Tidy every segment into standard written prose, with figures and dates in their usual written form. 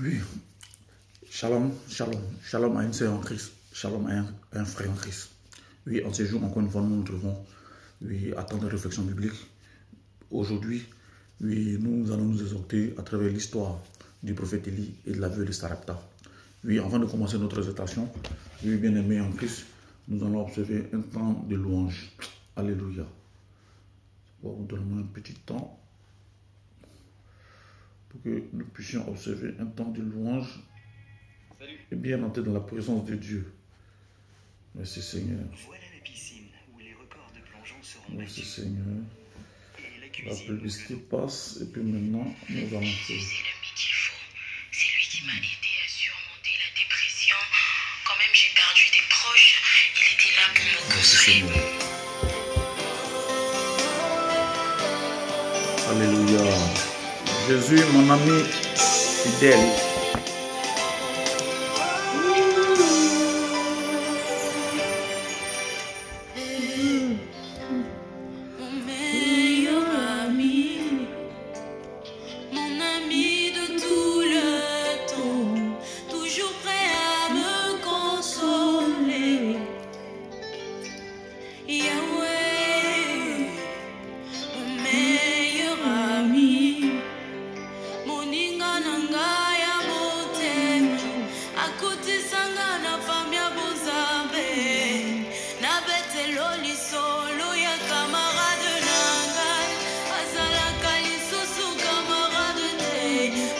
Oui. Shalom, shalom, shalom à une sœur en Christ, shalom à un frère en Christ. Oui, en ce jour, encore une fois, nous nous trouvons à temps de réflexion biblique. Aujourd'hui, oui, nous allons nous exhorter à travers l'histoire du prophète Élie et de la veuve de Sarepta. Oui, avant de commencer notre exhortation, oui, bien-aimés en Christ, nous allons observer un temps de louange. Alléluia. Bon, vous donnez un petit temps pour que nous puissions observer un temps de louange et bien entrer dans la présence de Dieu. Merci Seigneur. Voilà la piscine où les records de plongeon seront Merci battus. Seigneur. Et la La cuisine. publicité passe et puis maintenant nous allons faire. C'est le midi fou. C'est lui qui m'a aidé à surmonter la dépression. Quand même j'ai perdu des proches, il était là pour me Merci consoler. Seigneur. Alléluia. Jésus, mon ami fidèle. Mon meilleur ami, mon ami de tout le temps, toujours prêt à me consoler. Yahweh, mon meilleur ami, mon ingananga ya motema, à côté sangana famia bozabe, na betelo lisolo ya camarade nangai, azalaka lisusu camarade te,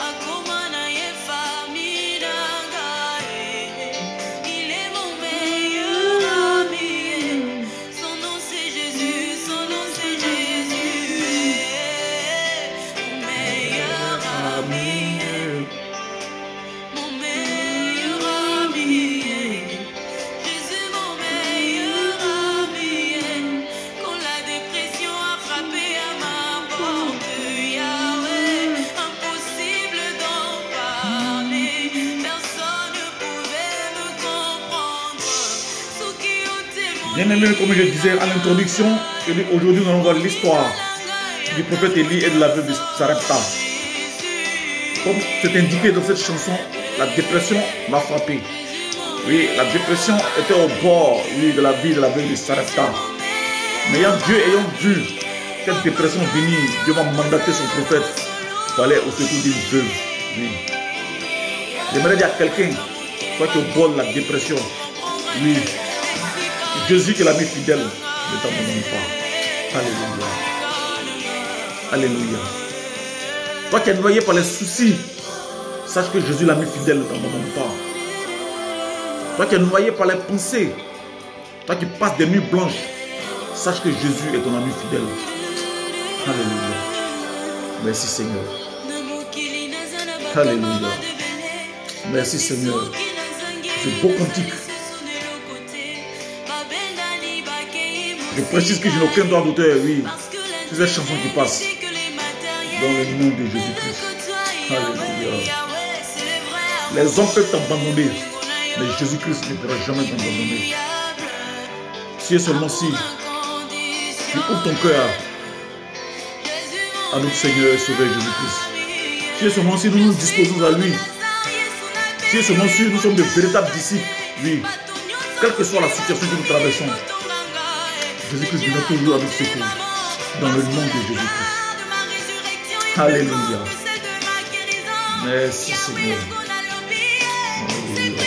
akoma na ye famille nangai, il est mon meilleur ami, son nom c'est Jésus, son nom c'est Jésus, mon meilleur ami. Mon meilleur ami, Jésus mon meilleur ami, quand la dépression a frappé à ma porte, Yahweh, impossible d'en parler, personne ne pouvait me comprendre, ceux qui ont témoigné. Bien-aimés, comme je disais à l'introduction, aujourd'hui nous allons voir l'histoire du prophète Élie et de la veuve de Sarepta. Comme c'est indiqué dans cette chanson, la dépression m'a frappé. Oui, la dépression était au bord de la vie de la veuve de Sarepta. Mais ayant vu cette dépression venir, Dieu m'a mandaté son prophète pour aller au secours d'une veuve. Oui. J'aimerais dire à quelqu'un, toi qui es au bord de la dépression, oui, Jésus qui l'a mis fidèle, ne t'abandonne pas. Alléluia. Alléluia. Toi qui es noyé par les soucis, sache que Jésus l'a mis fidèle, ne t'abandonne pas. Toi qui es noyé par les pensées, toi qui passes des nuits blanches, sache que Jésus est ton ami fidèle. Alléluia. Merci Seigneur. Alléluia. Merci Seigneur. C'est beau cantique. Je précise que je n'ai aucun droit d'auteur, oui. C'est cette chanson qui passe dans le nom de Jésus-Christ. Alléluia. Les hommes peuvent t'abandonner, mais Jésus-Christ ne pourra jamais t'abandonner. Si et seulement si tu ouvres ton cœur à notre Seigneur et Sauveur Jésus-Christ. Si et seulement si nous nous disposons à lui. Si et seulement si nous sommes de véritables disciples, oui. Quelle que soit la situation que nous traversons, Jésus-Christ viendra toujours à notre secours. Dans le nom de Jésus-Christ. Alléluia. Merci Seigneur. Alléluia.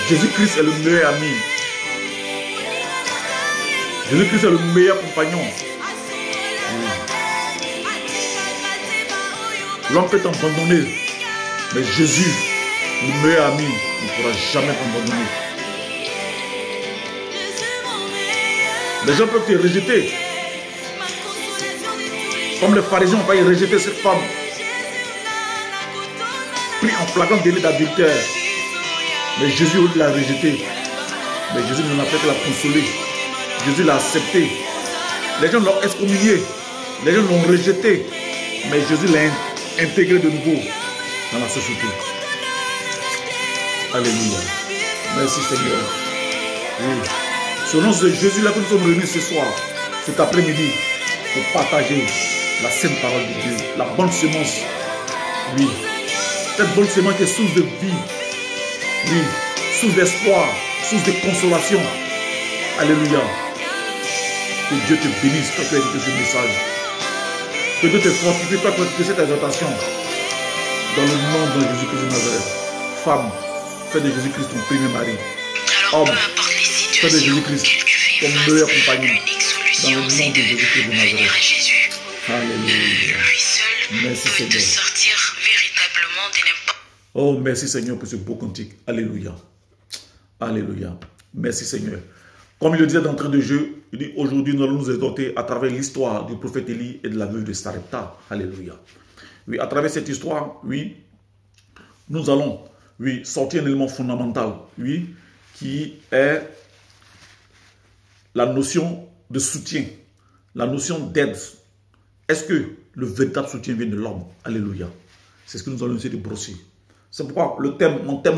Jésus-Christ est le meilleur ami. Jésus-Christ est le meilleur compagnon. L'homme peut t'abandonner, mais Jésus, le meilleur ami, ne pourra jamais t'abandonner. Les gens peuvent te rejeter. Comme les pharisiens ont failli rejeter cette femme, pris en flagrant délit d'adultère. Mais Jésus l'a rejeté. Mais Jésus ne l'a fait que la consoler. Jésus l'a accepté. Les gens l'ont excommunié. Les gens l'ont rejeté. Mais Jésus l'a intégré de nouveau dans la société. Alléluia. Merci Seigneur. Oui. Selon ce Jésus-là que nous sommes réunis ce soir, cet après-midi, pour partager la sainte parole de Dieu, la bonne semence. Oui, cette bonne semence qui est source de vie. Oui, source d'espoir, source de consolation. Alléluia. Que Dieu te bénisse quand tu as écouté ce message. Que Dieu te fortifie quand tu as écouté cette exhortation. Dans le nom de Jésus-Christ de Nazareth. Femme, fais de Jésus-Christ ton premier mari. Homme, fais de Jésus-Christ ton meilleur compagnon. Dans le nom de Jésus-Christ de Nazareth. Alléluia. Merci Seigneur. Oh, merci Seigneur pour ce beau cantique. Alléluia. Alléluia. Merci Seigneur. Comme il le disait d'entrée de jeu, il dit aujourd'hui nous allons nous exhorter à travers l'histoire du prophète Élie et de la veuve de Sarepta. Alléluia. Oui, à travers cette histoire, oui, nous allons, oui, sortir un élément fondamental, oui, qui est la notion de soutien, la notion d'aide. Est-ce que le véritable soutien vient de l'homme? Alléluia. C'est ce que nous allons essayer de brosser. C'est pourquoi mon thème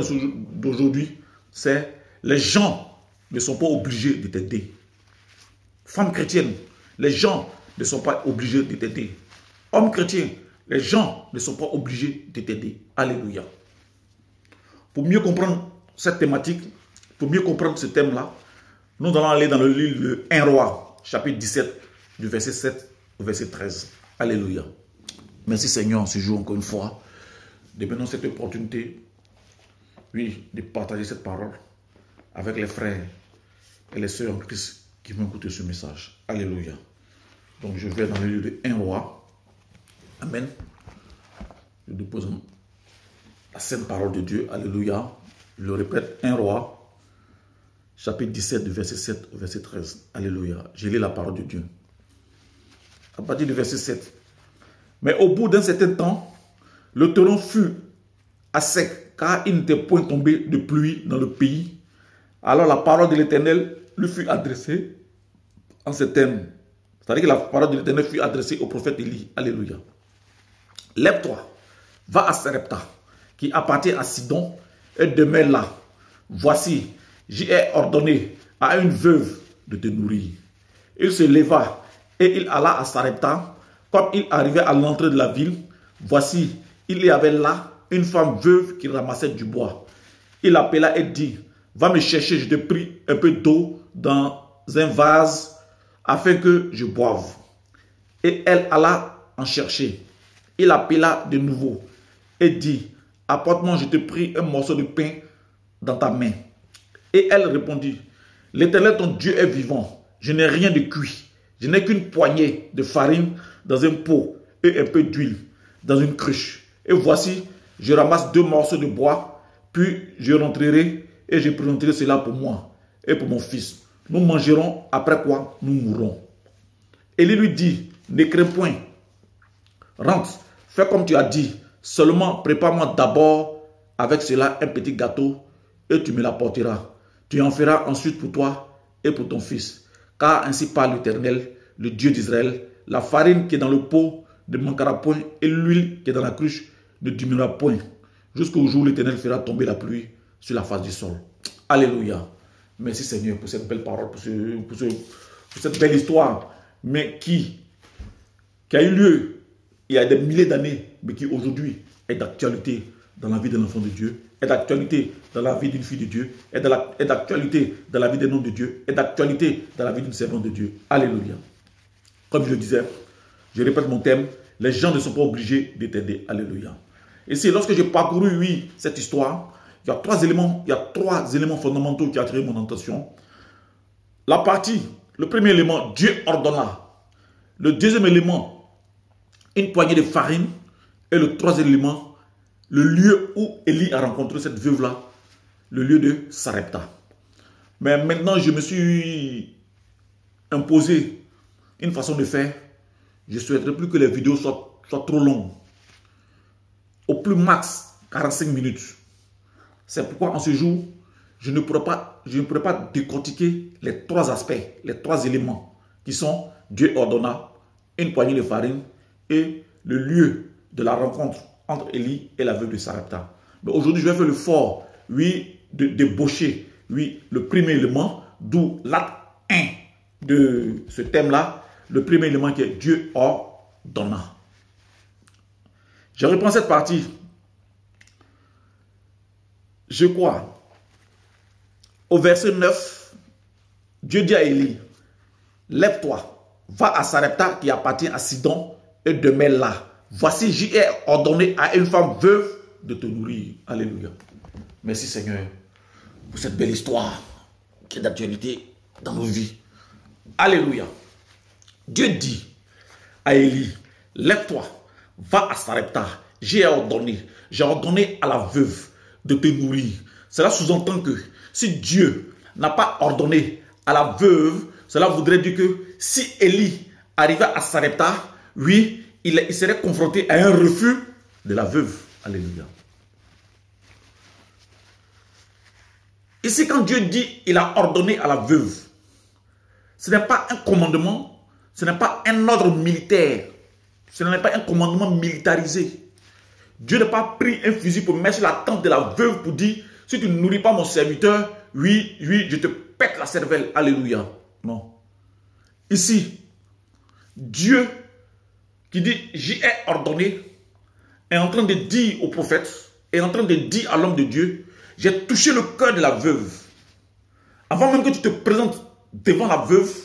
d'aujourd'hui, c'est les gens ne sont pas obligés de t'aider. Femme chrétienne, les gens ne sont pas obligés de t'aider. Homme chrétien, les gens ne sont pas obligés de t'aider. Alléluia. Pour mieux comprendre cette thématique, pour mieux comprendre ce thème-là, nous allons aller dans le livre de 1 Roi, chapitre 17, du verset 7 au verset 13. Alléluia. Merci Seigneur, ce jour encore une fois, de donner cette opportunité, oui, de partager cette parole avec les frères et les sœurs en Christ qui vont écouter ce message. Alléluia. Donc je vais dans le livre de 1 Roi. Amen. Je dépose la sainte parole de Dieu. Alléluia. Je le répète, 1 Roi, chapitre 17, du verset 7 au verset 13. Alléluia. J'ai lu la parole de Dieu. À partir du verset 7. Mais au bout d'un certain temps, le torrent fut à sec, car il n'était point tombé de pluie dans le pays. Alors la parole de l'Éternel lui fut adressée en ces termes. C'est-à-dire que la parole de l'Éternel fut adressée au prophète Élie. Alléluia. Lève-toi, va à Sarepta, qui appartient à Sidon, et demeure là. Voici, j'y ai ordonné à une veuve de te nourrir. Il se leva et il alla à Sarepta. Comme il arrivait à l'entrée de la ville, voici, il y avait là une femme veuve qui ramassait du bois. Il l'appela et dit, va me chercher, je te prie, un peu d'eau dans un vase afin que je boive. Et elle alla en chercher. Il appela de nouveau et dit, apporte-moi, je te prie, un morceau de pain dans ta main. Et elle répondit, l'Éternel ton Dieu est vivant, je n'ai rien de cuit. Je n'ai qu'une poignée de farine dans un pot et un peu d'huile dans une cruche. Et voici, je ramasse 2 morceaux de bois, puis je rentrerai et je présenterai cela pour moi et pour mon fils. Nous mangerons, après quoi nous mourrons. Élie lui dit, ne crains point, rentre, fais comme tu as dit, seulement prépare-moi d'abord avec cela un petit gâteau et tu me l'apporteras. Tu en feras ensuite pour toi et pour ton fils. Car ainsi parle l'Éternel, le Dieu d'Israël, la farine qui est dans le pot ne manquera point et l'huile qui est dans la cruche ne diminuera point, jusqu'au jour où l'Éternel fera tomber la pluie sur la face du sol. Alléluia. Merci Seigneur pour cette belle parole, pour cette belle histoire, mais qui a eu lieu il y a des milliers d'années, mais qui aujourd'hui est d'actualité dans la vie de l'enfant de Dieu, est d'actualité dans la vie d'une fille de Dieu, est d'actualité dans la vie d'un homme de Dieu, est d'actualité dans la vie d'une servante de Dieu. Alléluia. Comme je le disais, je répète mon thème, les gens ne sont pas obligés de t'aider. Alléluia. Et c'est lorsque j'ai parcouru, oui, cette histoire, il y a 3 éléments fondamentaux qui ont attiré mon attention. La partie, le premier élément, Dieu ordonna. Le deuxième élément, une poignée de farine. Et le troisième élément, le lieu où Élie a rencontré cette veuve-là, le lieu de Sarepta. Mais maintenant, je me suis imposé une façon de faire. Je ne souhaiterais plus que les vidéos soient trop longues. Au plus max, 45 minutes. C'est pourquoi en ce jour, je ne pourrais pas décortiquer les 3 aspects, les 3 éléments qui sont Dieu ordonna, une poignée de farine et le lieu de la rencontre entre Élie et la veuve de Sarepta. Mais aujourd'hui, je vais faire le fort, oui, de débaucher, oui, le premier élément, d'où l'acte 1 de ce thème-là, le premier élément qui est Dieu donna. Je reprends cette partie. Je crois. Au verset 9, Dieu dit à Élie, lève-toi, va à Sarepta qui appartient à Sidon et demeure là. Voici, j'y ai ordonné à une femme veuve de te nourrir. Alléluia. Merci Seigneur pour cette belle histoire qui est d'actualité dans nos vies. Alléluia. Dieu dit à Élie, lève-toi, va à Sarepta. J'ai ordonné à la veuve de te nourrir. Cela sous-entend que si Dieu n'a pas ordonné à la veuve, cela voudrait dire que si Élie arrivait à Sarepta, oui, il serait confronté à un refus de la veuve. Alléluia. Ici, quand Dieu dit il a ordonné à la veuve, ce n'est pas un commandement, ce n'est pas un ordre militaire, ce n'est pas un commandement militarisé. Dieu n'a pas pris un fusil pour mettre sur la tente de la veuve pour dire, si tu ne nourris pas mon serviteur, oui, je te pète la cervelle. Alléluia. Non. Ici, Dieu qui dit, j'y ai ordonné, est en train de dire au prophète, est en train de dire à l'homme de Dieu, j'ai touché le cœur de la veuve. Avant même que tu te présentes devant la veuve,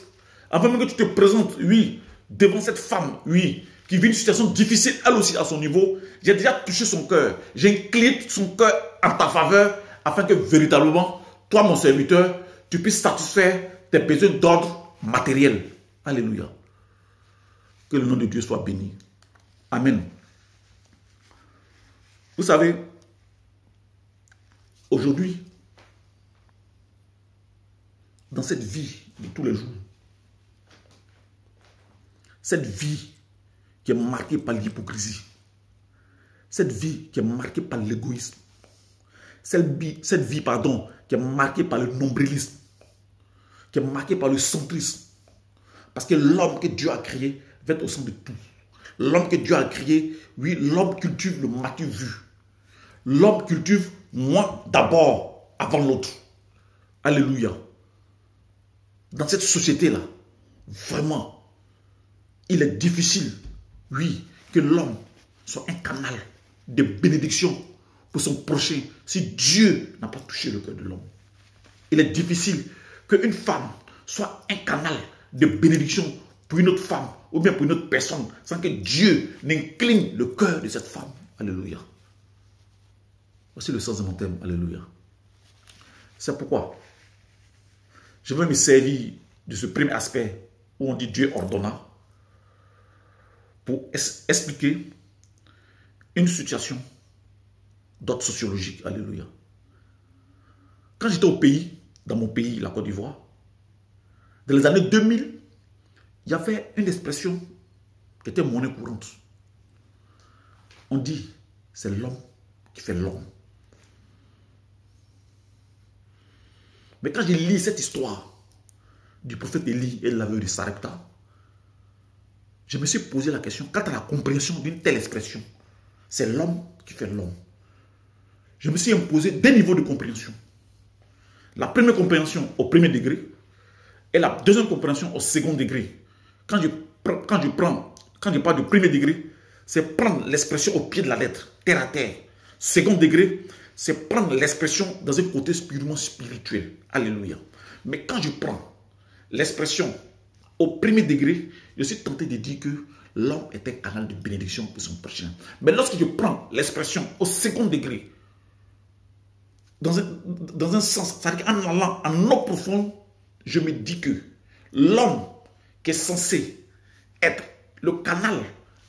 avant même que tu te présentes, oui, devant cette femme, oui, qui vit une situation difficile, elle aussi à son niveau, j'ai déjà touché son cœur. J'ai incliné son cœur en ta faveur, afin que véritablement, toi mon serviteur, tu puisses satisfaire tes besoins d'ordre matériel. Alléluia. Que le nom de Dieu soit béni. Amen. Vous savez, aujourd'hui, dans cette vie de tous les jours, cette vie qui est marquée par l'hypocrisie, cette vie qui est marquée par l'égoïsme, cette vie, qui est marquée par le nombrilisme, qui est marquée par le centrisme, parce que l'homme que Dieu a créé va être au centre de tout. L'homme que Dieu a créé, oui, l'homme cultive le matu vu. L'homme cultive moi d'abord, avant l'autre. Alléluia. Dans cette société-là, vraiment, il est difficile, oui, que l'homme soit un canal de bénédiction pour son prochain si Dieu n'a pas touché le cœur de l'homme. Il est difficile qu'une femme soit un canal de bénédiction pour une autre femme ou bien pour une autre personne sans que Dieu n'incline le cœur de cette femme. Alléluia. Voici le sens de mon thème. Alléluia. C'est pourquoi je veux me servir de ce premier aspect où on dit Dieu ordonna pour expliquer une situation d'ordre sociologique. Alléluia. Quand j'étais au pays, dans mon pays, la Côte d'Ivoire, dans les années 2000, il y avait une expression qui était monnaie courante. On dit, c'est l'homme qui fait l'homme. Mais quand j'ai lu cette histoire du prophète Élie et de la veuve de Sarepta, je me suis posé la question, quant à la compréhension d'une telle expression, c'est l'homme qui fait l'homme. Je me suis imposé deux niveaux de compréhension. La première compréhension au premier degré et la deuxième compréhension au second degré. Quand je parle du premier degré, c'est prendre l'expression au pied de la lettre, terre à terre. Second degré, c'est prendre l'expression dans un côté purement spirituel. Alléluia. Mais quand je prends l'expression au premier degré, je suis tenté de dire que l'homme est un canal de bénédiction pour son prochain. Mais lorsque je prends l'expression au second degré, dans un sens, c'est-à-dire qu'en allant en eau profonde, je me dis que l'homme qui est censé être le canal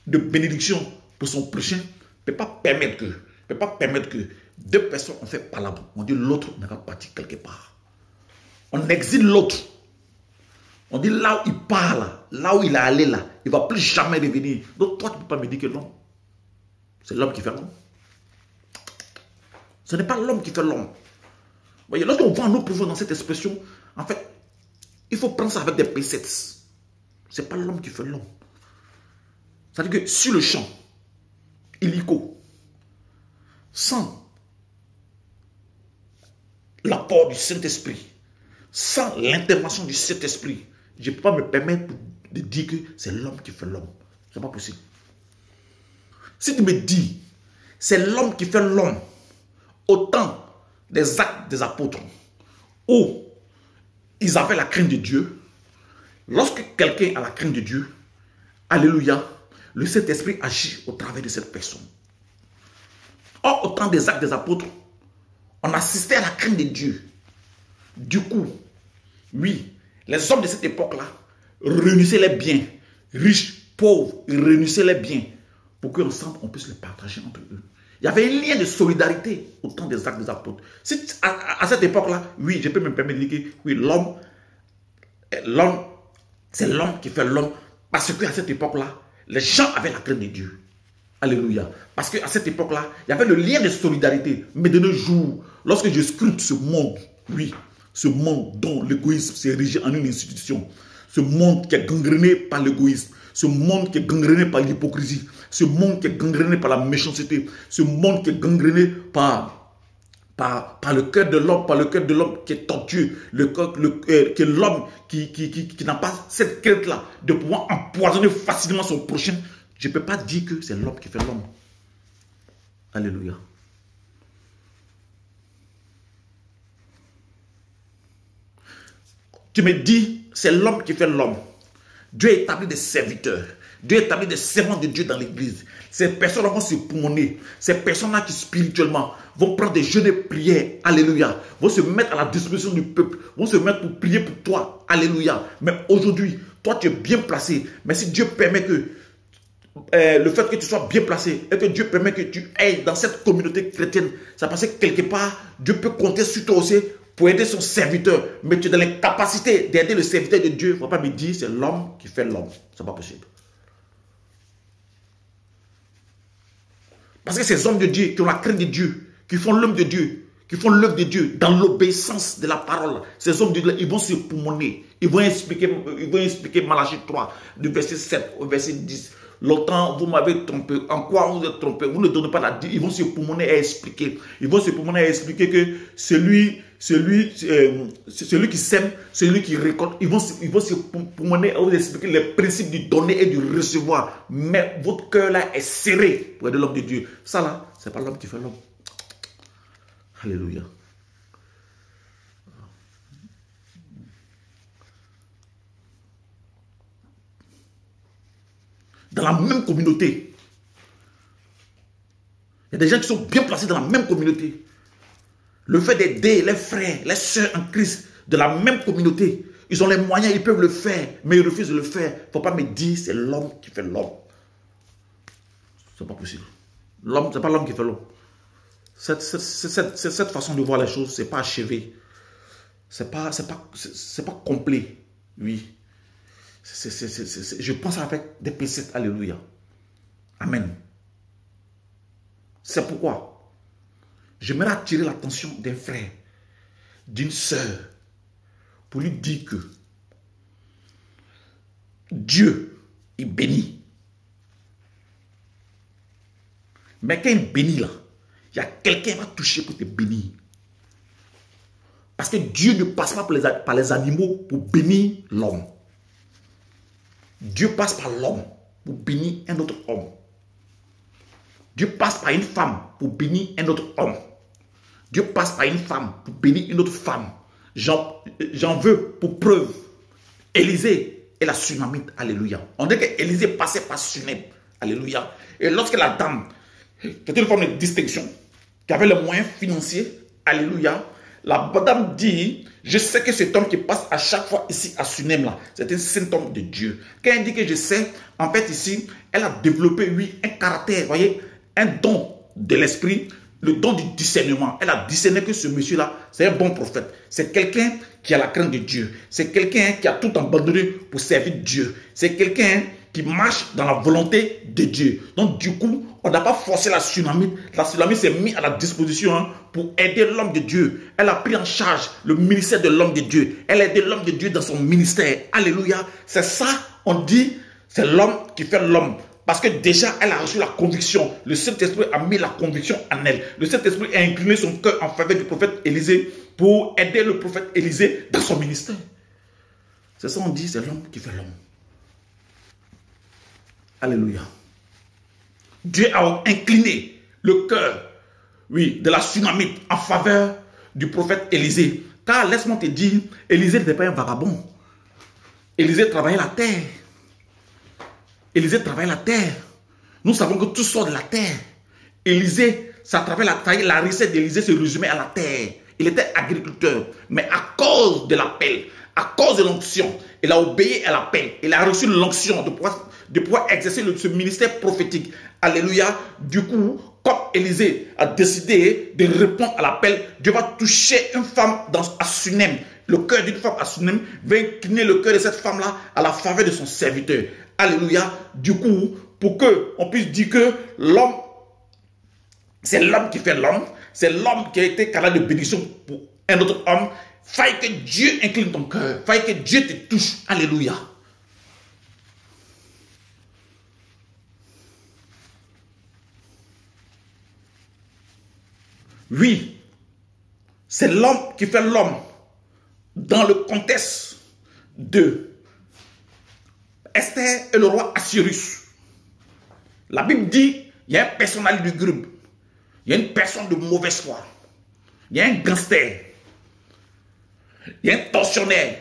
de bénédiction pour son prochain ne peut pas permettre que deux personnes ont fait palabre. On dit l'autre n'a pas parti quelque part. On exile l'autre. On dit là où il part, là où il est allé, là, il ne va plus jamais revenir. Donc toi, tu ne peux pas me dire que non. C'est l'homme qui fait l'homme. Ce n'est pas l'homme qui fait l'homme. Voyez, lorsqu'on voit nous pouvons dans cette expression, en fait, il faut prendre ça avec des pincettes. Ce n'est pas l'homme qui fait l'homme. C'est-à-dire que sur le champ, illico, sans l'apport du Saint-Esprit, sans l'intervention du Saint-Esprit, je ne peux pas me permettre de dire que c'est l'homme qui fait l'homme. Ce n'est pas possible. Si tu me dis, c'est l'homme qui fait l'homme, au temps des actes des apôtres, où ils avaient la crainte de Dieu, lorsque quelqu'un a la crainte de Dieu, alléluia, le Saint-Esprit agit au travers de cette personne. Or, au temps des actes des apôtres, on assistait à la crainte de Dieu. Du coup, oui, les hommes de cette époque-là réunissaient les biens, riches, pauvres, ils réunissaient les biens pour qu'ensemble on puisse les partager entre eux. Il y avait un lien de solidarité au temps des actes des apôtres. Si, à cette époque-là, oui, je peux me permettre de dire que oui, l'homme, c'est l'homme qui fait l'homme. Parce qu'à cette époque-là, les gens avaient la crainte de Dieu. Alléluia. Parce qu'à cette époque-là, il y avait le lien de solidarité. Mais de nos jours, lorsque je scrute ce monde, oui, ce monde dont l'égoïsme s'est érigé en une institution, ce monde qui est gangréné par l'égoïsme, ce monde qui est gangréné par l'hypocrisie, ce monde qui est gangréné par la méchanceté, ce monde qui est gangréné par le cœur de l'homme, qui est tortueux, que l'homme qui n'a pas cette crainte-là de pouvoir empoisonner facilement son prochain. Je ne peux pas dire que c'est l'homme qui fait l'homme. Alléluia. Tu me dis, c'est l'homme qui fait l'homme. Dieu a établi des serviteurs. Dieu a établi des servants de Dieu dans l'église. Ces personnes-là vont se pulmoner. Ces personnes-là qui spirituellement vont prendre des jeûnes et prières. Alléluia. Vont se mettre à la disposition du peuple. Vont se mettre pour prier pour toi. Alléluia. Mais aujourd'hui, toi tu es bien placé. Mais si Dieu permet que le fait que tu sois bien placé et que Dieu permet que tu ailles dans cette communauté chrétienne, ça parce que quelque part, Dieu peut compter sur toi aussi pour aider son serviteur. Mais tu es dans les capacités d'aider le serviteur de Dieu. Il ne faut pas me dire c'est l'homme qui fait l'homme. Ce n'est pas possible. Parce que ces hommes de Dieu qui ont la crainte de Dieu, qui font l'homme de Dieu, qui font l'œuvre de Dieu dans l'obéissance de la parole, ces hommes de Dieu, ils vont se pulmoner. Ils vont expliquer Malachie 3, du verset 7 au verset 10. Longtemps, vous m'avez trompé. En quoi vous êtes trompé? Vous ne donnez pas la dire. Ils vont se pulmoner à expliquer. Ils vont se pulmoner à expliquer que celui qui sème, celui qui récolte, ils vont se pulmoner à vous expliquer les principes du donner et du recevoir. Mais votre cœur là est serré pour aider l'homme de Dieu. Ça là, c'est pas l'homme qui fait l'homme. Alléluia. Dans la même communauté. Il y a des gens qui sont bien placés dans la même communauté. Le fait d'aider les frères, les sœurs en Christ de la même communauté, ils ont les moyens, ils peuvent le faire, mais ils refusent de le faire. Il ne faut pas me dire c'est l'homme qui fait l'homme. Ce n'est pas possible. L'homme, ce n'est pas l'homme qui fait l'homme. Cette façon de voir les choses, ce n'est pas achevé. Ce n'est pas complet. Oui. Je pense avec des pincettes. Alléluia. Amen. C'est pourquoi j'aimerais attirer l'attention d'un frère, d'une sœur, pour lui dire que Dieu, il bénit. Mais quand il bénit là, il y a quelqu'un qui va toucher pour te bénir. Parce que Dieu ne passe pas par les animaux pour bénir l'homme. Dieu passe par l'homme pour bénir un autre homme. Dieu passe par une femme pour bénir un autre homme. Dieu passe par une femme pour bénir une autre femme. J'en veux pour preuve Élisée et la Sunamite. Alléluia. On dit qu'Élisée passait par Sunem. Alléluia. Et lorsque la dame, qui était une forme de distinction, qui avait les moyens financiers, alléluia, la dame dit, je sais que cet homme qui passe à chaque fois ici à Sunem, là, c'est un saint homme de Dieu. Quand elle dit que je sais, en fait ici, elle a développé, oui, un caractère, vous voyez, un don de l'esprit, le don du discernement. Elle a discerné que ce monsieur-là, c'est un bon prophète. C'est quelqu'un qui a la crainte de Dieu. C'est quelqu'un qui a tout abandonné pour servir Dieu. C'est quelqu'un qui marche dans la volonté de Dieu. Donc du coup, on n'a pas forcé la Sunamite. La Sunamite s'est mise à la disposition pour aider l'homme de Dieu. Elle a pris en charge le ministère de l'homme de Dieu. Elle a aidé l'homme de Dieu dans son ministère. Alléluia. C'est ça, on dit, c'est l'homme qui fait l'homme. Parce que déjà, elle a reçu la conviction. Le Saint-Esprit a mis la conviction en elle. Le Saint-Esprit a incliné son cœur en faveur du prophète Élisée pour aider le prophète Élisée dans son ministère. C'est ça on dit, c'est l'homme qui fait l'homme. Alléluia. Dieu a incliné le cœur, oui, de la Sunamite en faveur du prophète Élisée. Car laisse-moi te dire, Élisée n'était pas un vagabond. Élisée travaillait la terre. Élisée travaillait la terre. Nous savons que tout sort de la terre. Élisée, ça travaillait la terre. La recette d'Élisée se résumait à la terre. Il était agriculteur. Mais à cause de l'appel, à cause de l'onction, il a obéi à l'appel. Il a reçu l'onction de pouvoir exercer ce ministère prophétique. Alléluia. Du coup, comme Élisée a décidé de répondre à l'appel, Dieu va toucher une femme à Sunem. Le cœur d'une femme à Sunem va incliner le cœur de cette femme-là à la faveur de son serviteur. Alléluia. Du coup, pour qu'on puisse dire que l'homme, c'est l'homme qui fait l'homme, c'est l'homme qui a été canal de bénédiction pour un autre homme, faille que Dieu incline ton cœur, faille que Dieu te touche. Alléluia. Oui, c'est l'homme qui fait l'homme dans le contexte de Esther et le roi Assuérus. La Bible dit, il y a un personnage du groupe, il y a une personne de mauvaise foi, il y a un gangster, il y a un tortionnaire,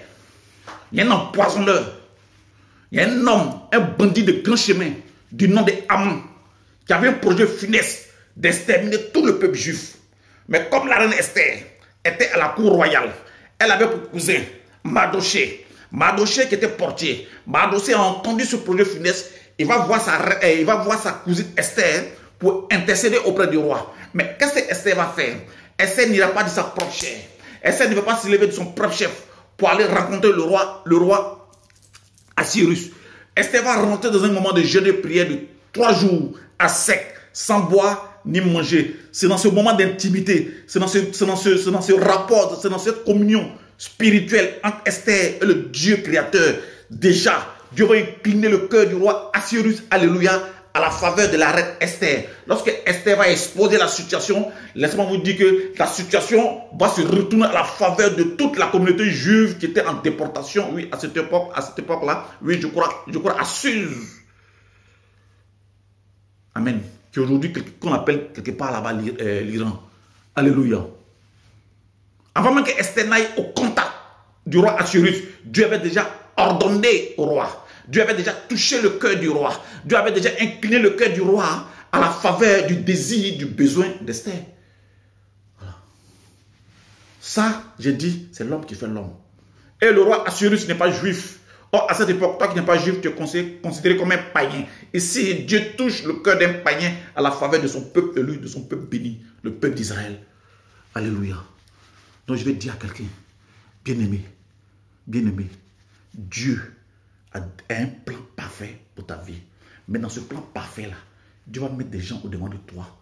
il y a un empoisonneur, il y a un homme, un bandit de grand chemin du nom de Haman qui avait un projet funeste d'exterminer tout le peuple juif. Mais comme la reine Esther était à la cour royale, elle avait pour cousin Mardoché. Mardoché qui était portier. Mardoché a entendu ce projet funeste. Il va voir sa cousine Esther pour intercéder auprès du roi. Mais qu'est-ce que Esther va faire? Esther n'ira pas de sa propre chair. Esther ne va pas se lever de son propre chef pour aller rencontrer le roi Assuérus. Esther va rentrer dans un moment de jeûne et prière de 3 jours à sec, sans boire ni manger. C'est dans ce moment d'intimité, c'est dans ce rapport, c'est dans cette communion spirituelle entre Esther et le Dieu créateur. Déjà, Dieu va incliner le cœur du roi Assuérus, alléluia, à la faveur de la reine Esther. Lorsque Esther va exposer la situation, laissez-moi vous dire que la situation va se retourner à la faveur de toute la communauté juive qui était en déportation, oui, à cette époque-là, oui, je crois à Suse. Amen. Qui aujourd'hui qu'on appelle quelque part là-bas l'Iran. Alléluia. Avant même que Esther n'aille au contact du roi Assuérus, Dieu avait déjà ordonné au roi. Dieu avait déjà touché le cœur du roi. Dieu avait déjà incliné le cœur du roi à la faveur du désir, du besoin d'Esther. Voilà. Ça, j'ai dit, c'est l'homme qui fait l'homme. Et le roi Assuérus n'est pas juif. Or, à cette époque, toi qui n'es pas juif, tu es considéré comme un païen. Et si Dieu touche le cœur d'un païen à la faveur de son peuple élu, de son peuple béni, le peuple d'Israël. Alléluia. Donc je vais dire à quelqu'un, bien-aimé, Dieu a un plan parfait pour ta vie. Mais dans ce plan parfait-là, Dieu va mettre des gens au-devant de toi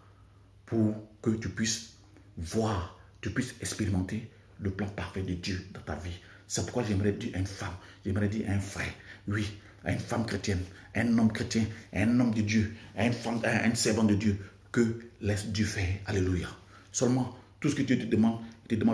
pour que tu puisses voir, tu puisses expérimenter le plan parfait de Dieu dans ta vie. C'est pourquoi j'aimerais dire à une femme, j'aimerais dire à un frère, oui, à une femme chrétienne, à un homme chrétien, à un homme de Dieu, à une femme, à un servant de Dieu, que laisse Dieu faire. Alléluia. Seulement, tout ce que Dieu te demande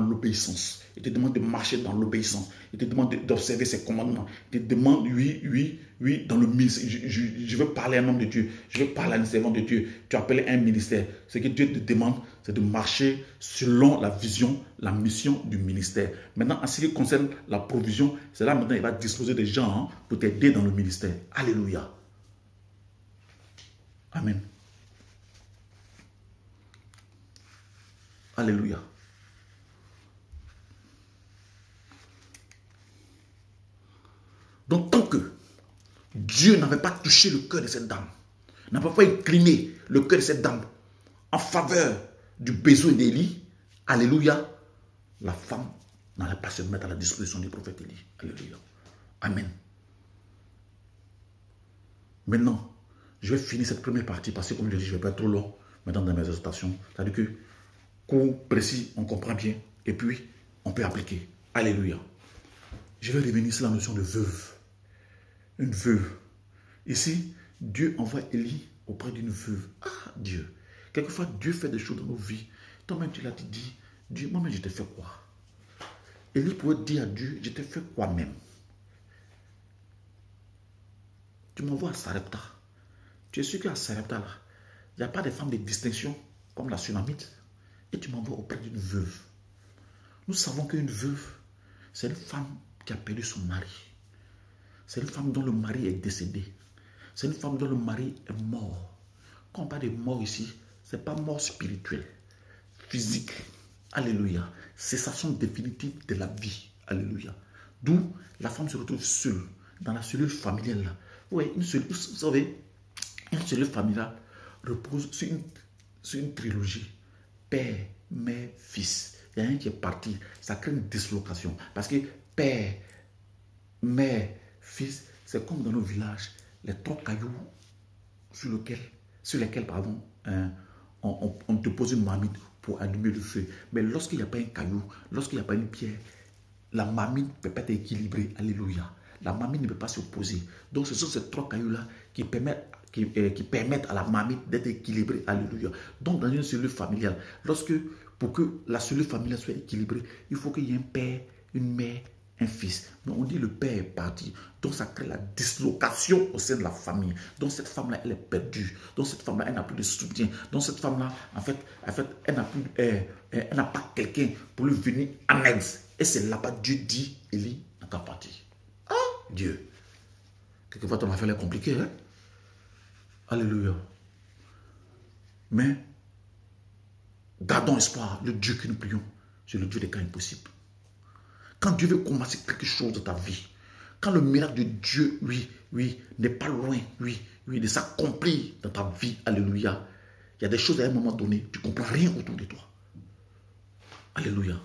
l'obéissance. Il te demande de marcher dans l'obéissance. Il te demande d'observer ses commandements. Il te demande, oui, dans le ministère. Je veux parler à un homme de Dieu. Je veux parler à un servant de Dieu. Tu appelles un ministère. Ce que Dieu te demande, c'est de marcher selon la vision, la mission du ministère. Maintenant, en ce qui concerne la provision, c'est là maintenant il va disposer des gens pour t'aider dans le ministère. Alléluia. Amen. Alléluia. Donc, tant que Dieu n'avait pas touché le cœur de cette dame, n'avait pas incliné le cœur de cette dame en faveur du besoin d'Élie, alléluia, la femme n'allait pas se mettre à la disposition du prophète Élie. Alléluia. Amen. Maintenant, je vais finir cette première partie parce que, comme je dis, je ne vais pas être trop long maintenant dans mes exhortations. C'est-à-dire que, court, précis, on comprend bien et puis on peut appliquer. Alléluia. Je vais revenir sur la notion de veuve. Une veuve. Ici, Dieu envoie Élie auprès d'une veuve. Ah, Dieu. Quelquefois, Dieu fait des choses dans nos vies. Toi-même, tu l'as dit, Dieu, moi-même, je t'ai fait quoi? Élie pouvait dire à Dieu, je t'ai fait quoi même? Tu m'envoies à Sarepta. Tu es sûr qu'à Sarepta, là, il n'y a pas de femmes de distinction comme la Sunamite. Et tu m'envoies auprès d'une veuve. Nous savons qu'une veuve, c'est une femme qui a perdu son mari. C'est une femme dont le mari est décédé. C'est une femme dont le mari est mort. Quand on parle de mort ici, ce n'est pas mort spirituelle, physique. Alléluia. Cessation définitive de la vie. Alléluia. D'où la femme se retrouve seule dans la cellule familiale. Là. Oui, vous savez, une cellule familiale repose sur une trilogie. Père, mère, fils. Il y a un qui est parti. Ça crée une dislocation. Parce que père, mère, fils, c'est comme dans nos villages, les 3 cailloux sur lesquels pardon, on te pose une marmite pour allumer le feu. Mais lorsqu'il n'y a pas un caillou, lorsqu'il n'y a pas une pierre, la marmite ne peut pas être équilibrée. Alléluia. La marmite ne peut pas s'opposer. Donc ce sont ces 3 cailloux-là qui permettent à la marmite d'être équilibrée. Alléluia. Donc dans une cellule familiale, pour que la cellule familiale soit équilibrée, il faut qu'il y ait un père, une mère, un fils. Mais on dit le père est parti. Donc ça crée la dislocation au sein de la famille. Donc cette femme-là, elle est perdue. Donc cette femme-là, elle n'a plus de soutien. Donc cette femme-là, en fait, elle n'a pas quelqu'un pour lui venir en aide. Et c'est là-bas Dieu dit, Élie n'a qu'à partir. Ah, Dieu. Quelquefois ton affaire est compliquée, hein? Alléluia. Mais gardons espoir. Le Dieu que nous prions, c'est le Dieu des cas impossibles. Quand Dieu veut commencer quelque chose dans ta vie, quand le miracle de Dieu, n'est pas loin, de s'accomplir dans ta vie, alléluia, il y a des choses à un moment donné, tu ne comprends rien autour de toi. Alléluia.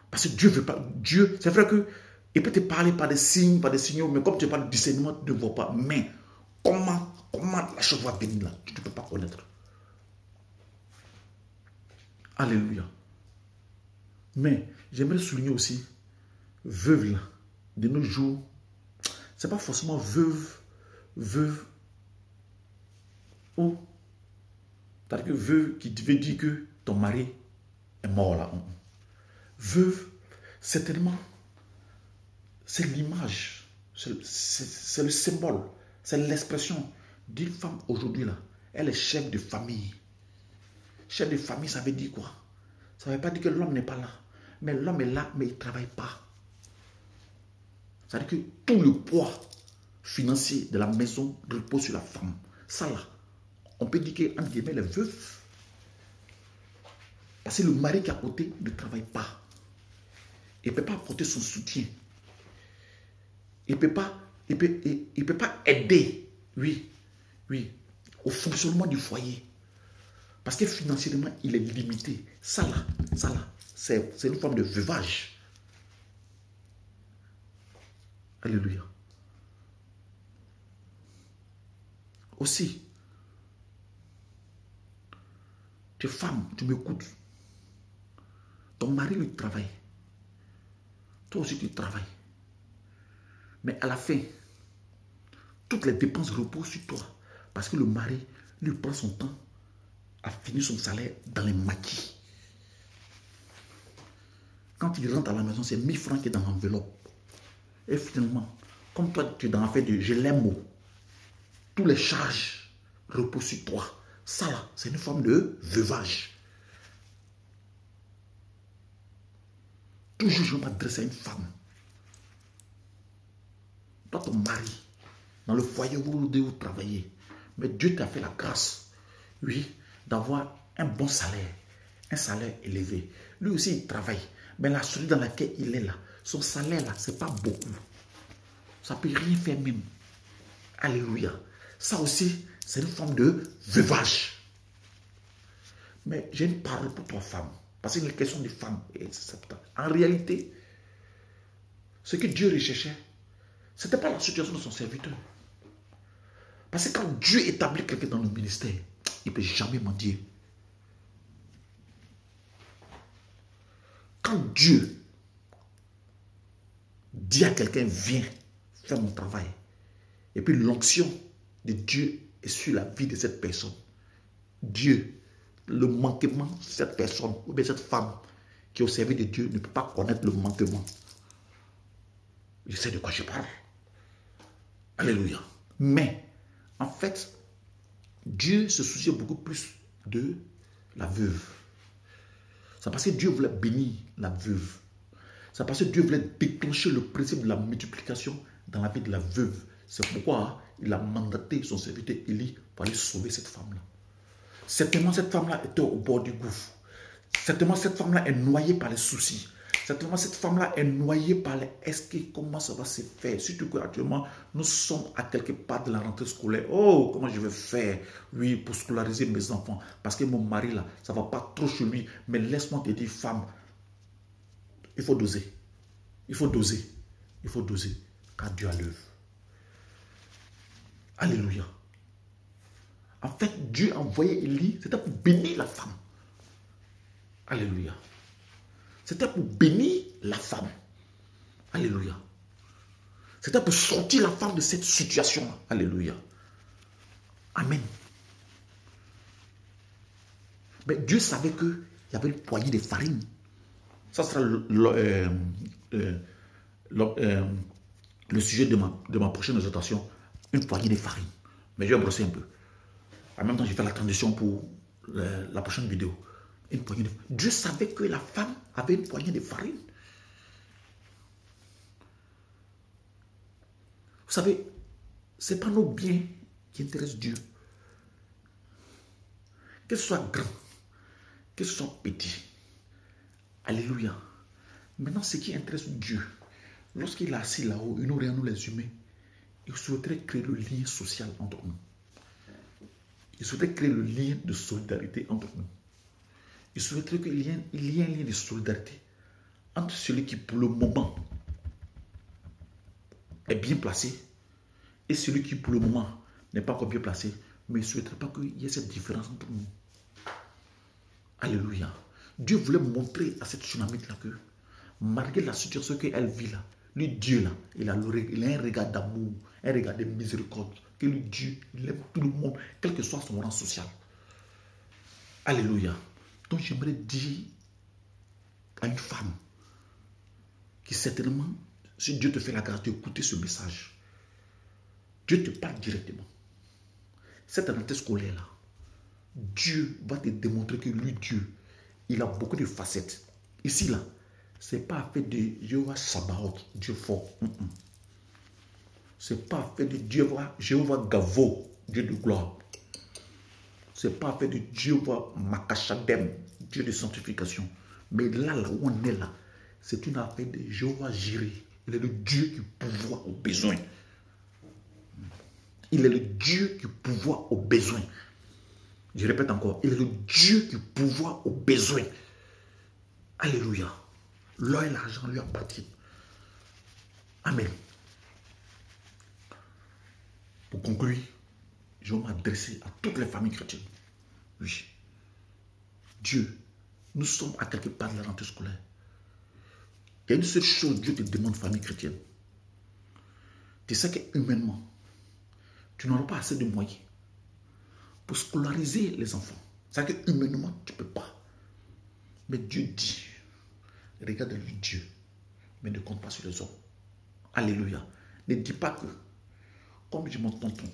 Parce que Dieu veut pas, Dieu, c'est vrai qu'il peut te parler par des signes, par des signaux, mais comme tu n'as pas de discernement, tu ne vois pas. Mais comment la chose va venir là, tu ne peux pas connaître. Alléluia. Mais j'aimerais souligner aussi, veuve là, de nos jours, c'est pas forcément veuve, ou, c'est-à-dire que veuve qui veut dire que ton mari est mort là. Veuve, certainement, c'est l'image, c'est le symbole, c'est l'expression d'une femme aujourd'hui là. Elle est chef de famille. Chef de famille, ça veut dire quoi? Ça ne veut pas dire que l'homme n'est pas là. Mais l'homme est là, mais il ne travaille pas. Ça veut dire que tout le poids financier de la maison repose sur la femme. Ça là, on peut dire qu'entre guillemets, les veuves. Parce que le mari qui est à côté ne travaille pas. Il ne peut pas apporter son soutien. Il ne peut pas aider, au fonctionnement du foyer. Parce que financièrement, il est limité. Ça là, c'est une forme de veuvage. Alléluia. Aussi, tu es femme, tu m'écoutes. Ton mari lui travaille. Toi aussi tu travailles. Mais à la fin, toutes les dépenses reposent sur toi. Parce que le mari lui prend son temps à finir son salaire dans les maquis. Quand il rentre à la maison, c'est 1000 francs qui est dans l'enveloppe. Et finalement, comme toi, tu es dans l'affaire de je l'aime, tous les charges reposent sur toi. Ça là, c'est une forme de veuvage. Toujours je m'adresse à une femme. Toi, ton mari, dans le foyer où vous travaillez, mais Dieu t'a fait la grâce, d'avoir un bon salaire, un salaire élevé. Lui aussi, il travaille. Mais la structure dans laquelle il est là, son salaire là, ce n'est pas beaucoup. Ça ne peut rien faire même. Alléluia. Ça aussi, c'est une forme de veuvage. Mais j'ai une parole pour toi, femme. Parce que c'est une question de femme. En réalité, ce que Dieu recherchait, ce n'était pas la situation de son serviteur. Parce que quand Dieu établit quelqu'un dans le ministère, il ne peut jamais mentir. Quand Dieu dit à quelqu'un, viens faire mon travail, et puis l'onction de Dieu est sur la vie de cette personne, Dieu, le manquement de cette personne, ou bien cette femme qui est au service de Dieu, ne peut pas connaître le manquement. Je sais de quoi je parle. Alléluia. Mais, en fait, Dieu se souciait beaucoup plus de la veuve. C'est parce que Dieu voulait bénir la veuve. C'est parce que Dieu voulait déclencher le principe de la multiplication dans la vie de la veuve. C'est pourquoi il a mandaté son serviteur Élie pour aller sauver cette femme-là. Certainement, cette femme-là était au bord du gouffre. Certainement, cette femme-là est noyée par les soucis. Certainement, cette femme-là est noyée par les est-ce que comment ça va se faire? Surtout qu'actuellement, nous sommes à quelque part de la rentrée scolaire. Oh, comment je vais faire, oui, pour scolariser mes enfants? Parce que mon mari, là, ça ne va pas trop chez lui. Mais laisse-moi te dire, femme, il faut doser. Il faut doser. Il faut doser. Car Dieu a l'œuvre. Alléluia. En fait, Dieu a envoyé Élie, c'était pour bénir la femme. Alléluia. C'était pour bénir la femme. Alléluia. C'était pour sortir la femme de cette situation-là. Alléluia. Amen. Mais Dieu savait qu'il y avait une poignée de farine. Ça sera le sujet de ma prochaine exhortation. Une poignée de farine. Mais je vais brosser un peu. En même temps, je fais la transition pour la prochaine vidéo. Une poignée de... Dieu savait que la femme avait une poignée de farine. Vous savez, ce n'est pas nos biens qui intéressent Dieu. Que ce soit grand, que ce soit petit. Alléluia. Maintenant, ce qui intéresse Dieu, lorsqu'il est assis là-haut, il nous regarde, nous les humains, il souhaiterait créer le lien social entre nous. Il souhaiterait créer le lien de solidarité entre nous. Il souhaiterait qu'il y ait un lien de solidarité entre celui qui, pour le moment, est bien placé et celui qui, pour le moment, n'est pas encore bien placé. Mais il ne souhaiterait pas qu'il y ait cette différence entre nous. Alléluia. Dieu voulait montrer à cette tsunamite-là que, malgré la situation qu'elle vit là, lui, Dieu là, il a un regard d'amour, un regard de miséricorde. Que lui, Dieu, il aime tout le monde, quel que soit son rang social. Alléluia. Donc j'aimerais dire à une femme qui certainement, si Dieu te fait la grâce d'écouter ce message, Dieu te parle directement. Cette rentrée scolaire-là, Dieu va te démontrer que lui, Dieu, il a beaucoup de facettes. Ici, là, ce n'est pas fait de Jéhovah Sabaoth, Dieu fort. Ce n'est pas fait de Jéhovah Gavo, Dieu de gloire. Ce n'est pas fait de Jéhovah Makashadem, Dieu de sanctification. Mais là où on est là, c'est une affaire de Jéhovah Jireh. Il est le Dieu qui pourvoit aux besoins. Il est le Dieu qui pourvoit aux besoins. Je répète encore, il est le Dieu qui pourvoit aux besoins. Alléluia. L'or et l'argent lui appartiennent. Amen. Pour conclure, je vais m'adresser à toutes les familles chrétiennes. Oui. Dieu, nous sommes à quelque part de la rentrée scolaire. Il y a une seule chose que Dieu te demande, famille chrétienne. Tu sais que humainement, tu n'auras pas assez de moyens pour scolariser les enfants. C'est-à-dire que humainement, tu ne peux pas. Mais Dieu dit, regarde lui Dieu, mais ne compte pas sur les hommes. Alléluia. Ne dis pas que, comme j'ai mon tonton,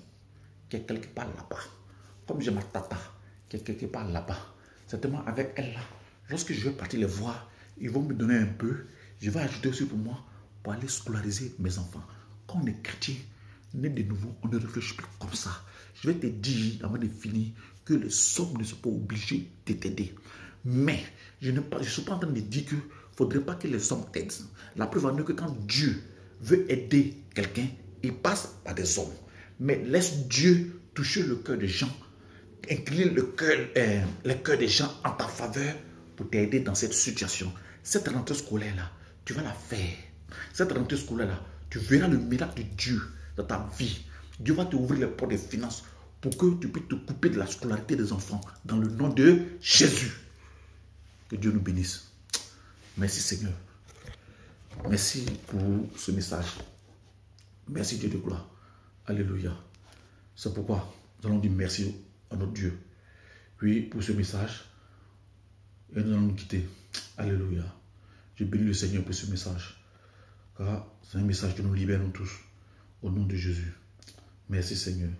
qui est quelque part là-bas, comme j'ai ma tata, qui est quelque part là-bas, certainement avec elle là, lorsque je vais partir les voir, ils vont me donner un peu, je vais ajouter aussi pour moi, pour aller scolariser mes enfants. Quand on est chrétien, né de nouveau, on ne réfléchit plus comme ça. Je vais te dire, avant de finir, que les hommes ne sont pas obligés de t'aider. Mais, je ne suis pas en train de dire qu'il ne faudrait pas que les hommes t'aident. La preuve en est que quand Dieu veut aider quelqu'un, il passe par des hommes. Mais laisse Dieu toucher le cœur des gens, incliner le cœur des gens en ta faveur pour t'aider dans cette situation. Cette rentrée scolaire-là, tu vas la faire. Cette rentrée scolaire-là, tu verras le miracle de Dieu dans ta vie. Dieu va t'ouvrir les portes des finances pour que tu puisses te couper de la scolarité des enfants dans le nom de Jésus. Que Dieu nous bénisse. Merci Seigneur. Merci pour ce message. Merci Dieu de gloire. Alléluia. C'est pourquoi nous allons dire merci à notre Dieu. Oui, pour ce message. Et nous allons nous quitter. Alléluia. Je bénis le Seigneur pour ce message. Car c'est un message qui nous libère nous tous. Au nom de Jésus. Merci Seigneur.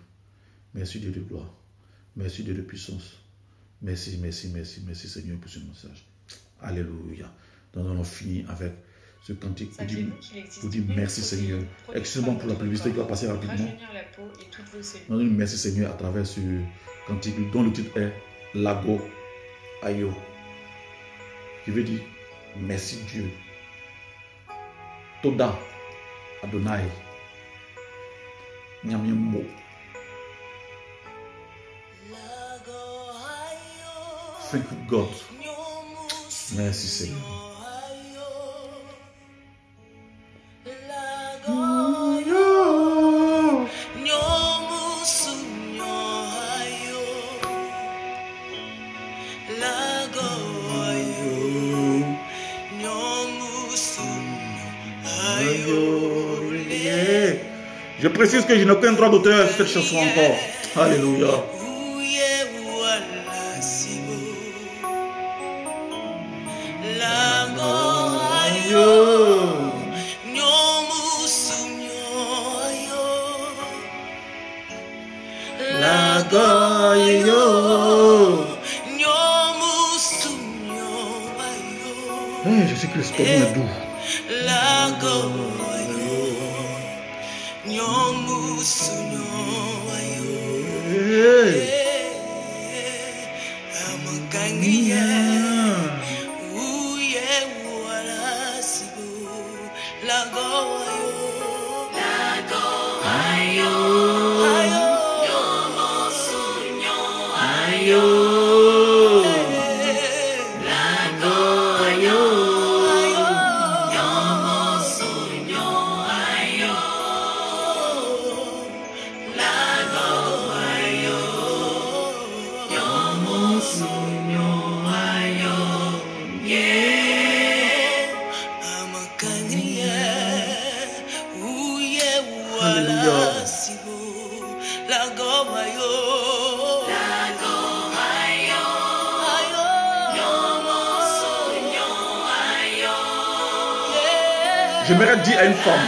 Merci Dieu de gloire. Merci Dieu de puissance. Merci, merci, merci, merci Seigneur pour ce message. Alléluia. Donc on finit avec ce cantique pour dire merci Seigneur. Excusez-moi pour la publicité qui va passer rapidement. On dit merci Seigneur à travers ce cantique dont le titre est Lago Ayo. Je veux dire merci Dieu. Toda Adonai. Nyamyembo. Thank you God. Merci Seigneur. Je précise que je n'ai aucun droit d'auteur sur cette chanson encore. Alléluia. Jésus-Christ, ton nom est doux. J'aimerais dire à une femme,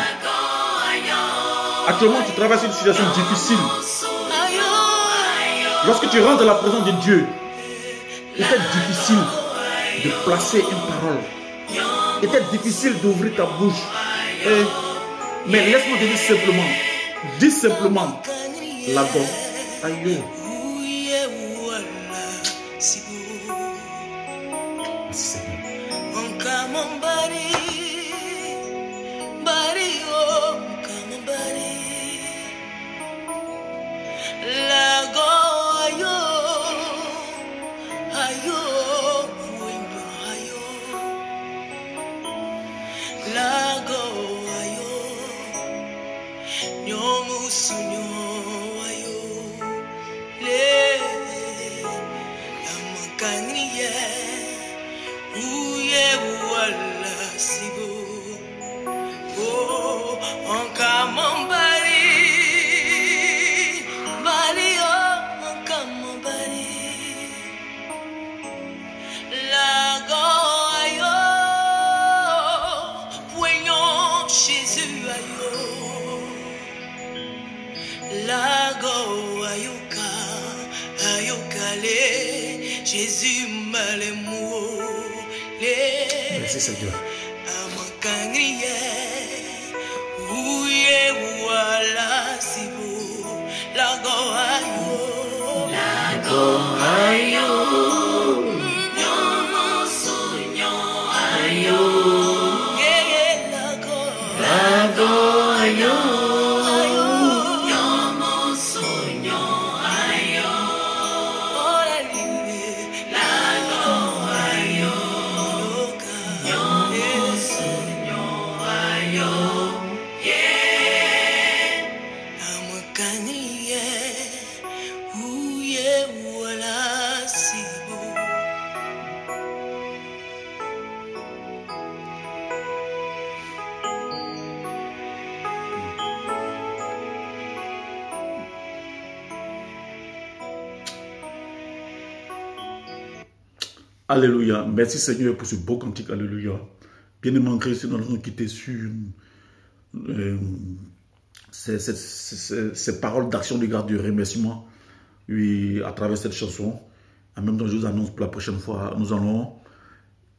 actuellement tu traverses une situation difficile. Lorsque tu rentres dans la présence de Dieu, il est difficile de placer une parole. Il est difficile d'ouvrir ta bouche. Mais laisse-moi te dire simplement, dis simplement, là-bas, aïe. Merci Seigneur. Jésus m'a les mots. Merci Seigneur. Alléluia. Merci Seigneur pour ce beau cantique. Alléluia. Bien-aimé Christ, nous allons quitter sur ces paroles d'action de grâce, de remerciement. oui, à travers cette chanson. En même temps, je vous annonce pour la prochaine fois, nous allons,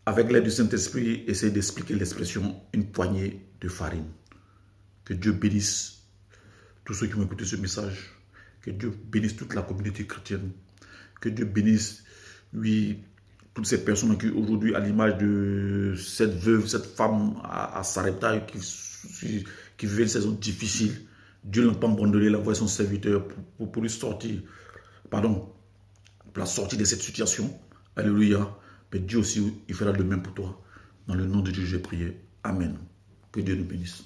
avec l'aide du Saint-Esprit, essayer d'expliquer l'expression une poignée de farine. Que Dieu bénisse tous ceux qui ont écouté ce message. Que Dieu bénisse toute la communauté chrétienne. Que Dieu bénisse, oui, toutes ces personnes qui aujourd'hui, à l'image de cette veuve, cette femme à Sarepta qui vivait une saison difficile, Dieu l'a pas abandonné, il a envoyé son serviteur pour lui sortir, pardon, pour la sortir de cette situation. Alléluia. Mais Dieu aussi, il fera de même pour toi. Dans le nom de Dieu, j'ai prié. Amen. Que Dieu nous bénisse.